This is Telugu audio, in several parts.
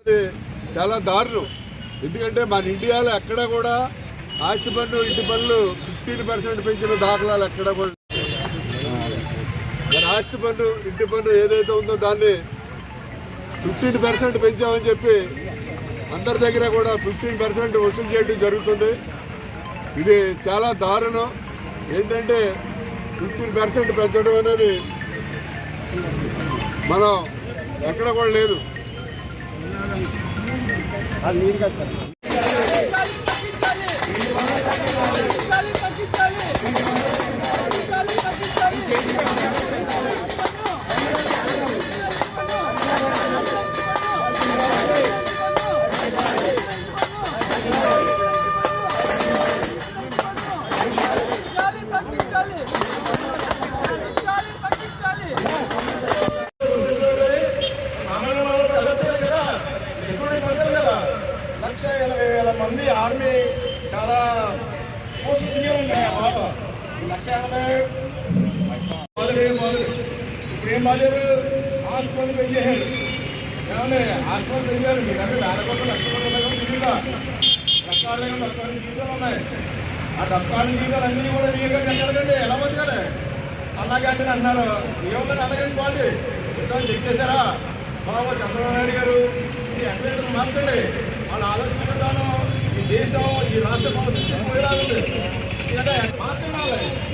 చాలా దారుణం. ఎందుకంటే మన ఇండియాలో ఎక్కడ కూడా ఆస్తి పన్ను ఇంటి పన్నులు 15% పెంచిన దాఖలాలు ఎక్కడ కూడా. మన ఆస్తి పన్ను ఇంటి పన్ను ఏదైతే ఉందో దాన్ని 15% పెంచామని చెప్పి అందరి దగ్గర కూడా 15% వసూలు చేయడం జరుగుతుంది. ఇది చాలా దారుణం. ఏంటంటే 15% పెంచడం అనేది మనం ఎక్కడ కూడా లేదు. మంది ఆర్మీ చాలా పోస్ట్ ఉన్నాయి. బాగా 180,000 ఇప్పుడు ఏం బాగాలేరు. హాస్పిటల్ పెంచేశారు. ఏమంటే హాస్పిటల్ పెంచారు. మీరు అంటే 1,000 లక్షలు జీవితా లక్ష జీవితాలు ఉన్నాయి. ఆ 70 జీవితాలు అన్నీ కూడా వీలుగా పెంచాలండి. ఎలా బతకాలి? అలాగే అంటే అన్నారు. ఏముందని అలాగండి వాళ్ళు చెక్ చేశారా? బాబు చంద్రబాబు నాయుడు గారు ఈ ఎంపీలు మార్చండి. వాళ్ళ ఆలోచన విధానం ఈ దేశం ఈ రాష్ట్ర భవిష్యత్తు పోయేలాగుంది. ఎందుకంటే మార్చండి.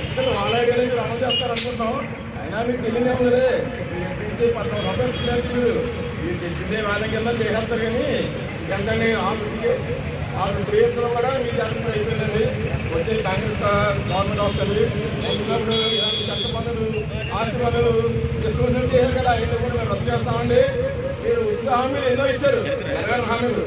ఇక్కడ వాళ్ళ ఐడియాలజీ అమలు చేస్తారు అనుకుంటున్నాం. అయినా మీకు తెలియదే ఉంది. మీరు 14 రూపాయలు స్టూడెంట్లు మీరు చెప్పిందే వాదం కింద చేసేస్తారు. కానీ ఎందుకంటే ఆల్ 3 ఇయర్స్లో కూడా మీ జాతర అయిపోయిందండి. వచ్చే కాంగ్రెస్ గవర్నమెంట్ వస్తుంది. వచ్చినప్పుడు చెత్త పనులు ఆస్తి పనులు స్టూడెంట్లు చేశారు కదా. అయితే కూడా మేము రద్దు చేస్తామండి. మీరు ఉచిత హామీలు ఎన్నో ఇచ్చారు. నెరవేరిన హామీలు